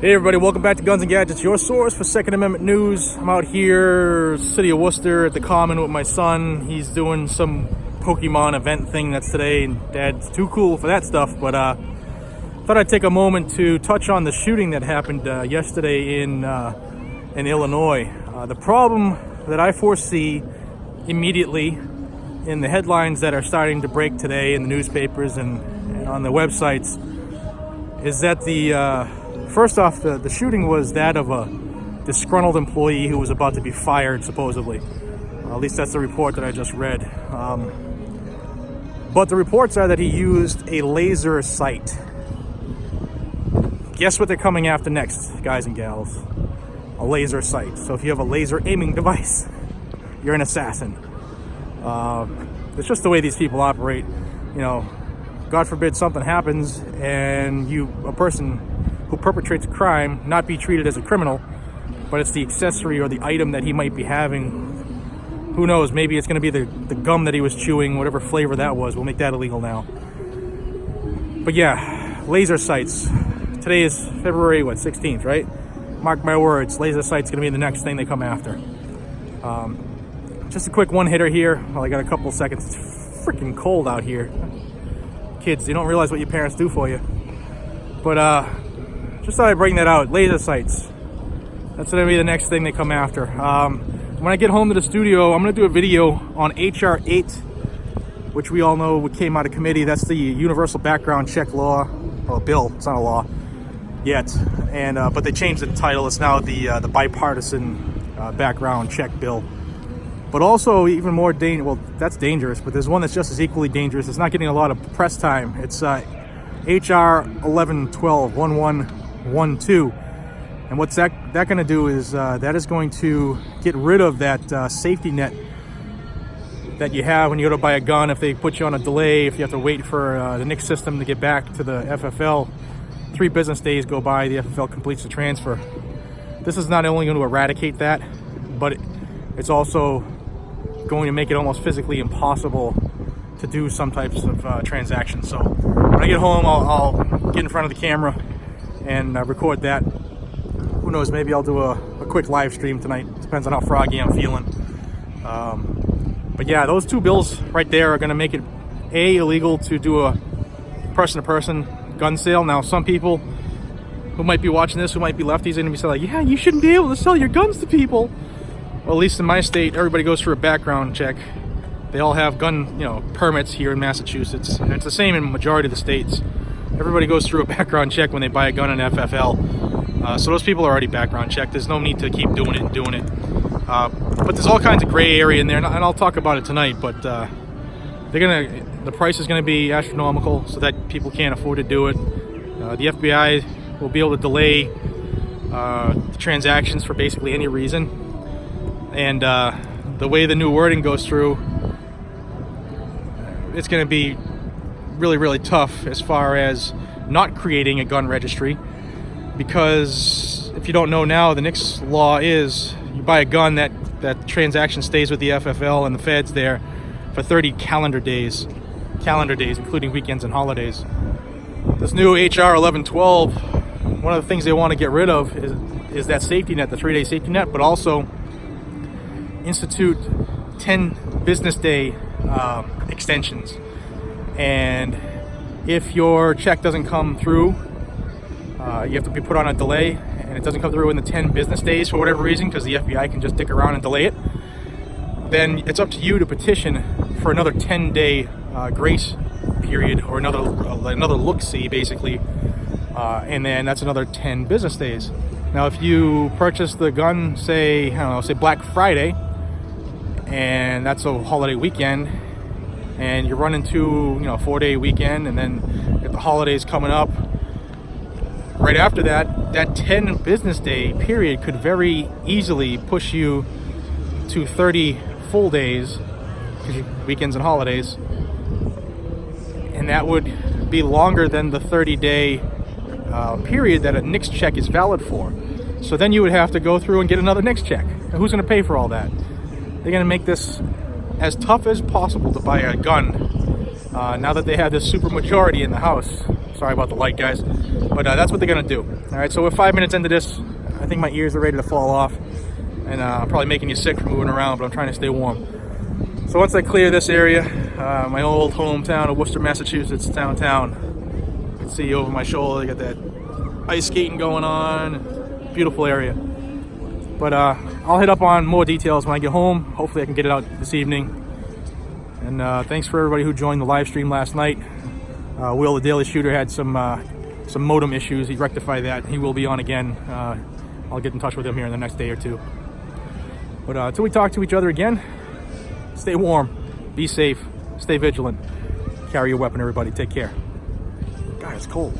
Hey everybody, welcome back to Guns and Gadgets, your source for Second Amendment news. I'm out here, city of Worcester, at the Common with my son. He's doing some Pokemon event thing that's today, and Dad's too cool for that stuff, but thought I'd take a moment to touch on the shooting that happened yesterday in Illinois. The problem that I foresee immediately in the headlines that are starting to break today in the newspapers and on the websites is that first off, the shooting was that of a disgruntled employee who was about to be fired, supposedly. At least that's the report that I just read. But the reports are that he used a laser sight. Guess what they're coming after next, guys and gals? A laser sight. So if you have a laser aiming device, you're an assassin. It's just the way these people operate. You know, God forbid something happens and a person who perpetrates a crime not be treated as a criminal, but it's the accessory or the item that he might be having. Who knows, maybe it's going to be the gum that he was chewing, whatever flavor that was. We'll make that illegal now. But yeah, laser sights. Today is February 16th, right? Mark my words, laser sight's going to be the next thing they come after. Just a quick one-hitter here. Well, I got a couple seconds. It's freaking cold out here. Kids, you don't realize what your parents do for you. But just thought I'd bring that out. Laser sights. That's going to be the next thing they come after. When I get home to the studio, I'm going to do a video on HR 8, which we all know came out of committee. That's the universal background check law. Well, a bill. It's not a law yet. And but they changed the title. It's now the bipartisan background check bill. But also even more dangerous. Well, that's dangerous. But there's one that's just as equally dangerous. It's not getting a lot of press time. It's HR 1112. And what's that going to do is that is going to get rid of that safety net that you have when you go to buy a gun. If they put you on a delay, if you have to wait for the NICS system to get back to the FFL, 3 business days go by, the FFL completes the transfer. This is not only going to eradicate that, but it's also going to make it almost physically impossible to do some types of transactions. So when I get home, I'll get in front of the camera and record that. Who knows, maybe I'll do a quick live stream tonight. Depends on how froggy I'm feeling. But yeah, those 2 bills right there are going to make it illegal to do a person-to-person gun sale. Now, some people who might be watching this, who might be lefties, are going to be saying, like, yeah, you shouldn't be able to sell your guns to people. Well, at least in my state, everybody goes through a background check. They all have gun, permits here in Massachusetts, and it's the same in the majority of the states. Everybody goes through a background check when they buy a gun in FFL. So those people are already background checked. There's no need to keep doing it. But there's all kinds of gray area in there, and I'll talk about it tonight. But the price is gonna be astronomical, so that people can't afford to do it. The FBI will be able to delay transactions for basically any reason. And the way the new wording goes through, it's going to be really, really tough as far as not creating a gun registry. Because if you don't know now, the NICS law is you buy a gun, that transaction stays with the FFL and the feds there for 30 calendar days, including weekends and holidays. This new HR 1112, one of the things they want to get rid of is that safety net, the 3-day safety net, but also institute 10 business day extensions. And if your check doesn't come through, you have to be put on a delay, and it doesn't come through in the 10 business days for whatever reason, because the FBI can just dick around and delay it, then it's up to you to petition for another 10-day grace period, or another look-see, basically, and then that's another 10 business days. Now, if you purchase the gun, say Black Friday, and that's a holiday weekend, and you run into a 4-day weekend, and then if the holidays coming up right after that 10 business day period could very easily push you to 30 full days, weekends and holidays, and that would be longer than the 30-day period that a NICS check is valid for. So then you would have to go through and get another NICS check. And who's going to pay for all that? They're going to make this as tough as possible to buy a gun now that they have this super majority in the House. Sorry about the light, guys. But that's what they're gonna do. All right, so we're 5 minutes into this. I think my ears are ready to fall off, and I'm probably making you sick from moving around, but I'm trying to stay warm. So once I clear this area, my old hometown of Worcester, Massachusetts, downtown, you can see over my shoulder, you got that ice skating going on. Beautiful area. But I'll hit up on more details when I get home. Hopefully I can get it out this evening. And thanks for everybody who joined the live stream last night. Will, the Daily Shooter, had some modem issues. He rectified that. He will be on again. I'll get in touch with him here in the next day or two. But until we talk to each other again, stay warm, be safe, stay vigilant, carry your weapon, everybody. Take care. God, it's cold.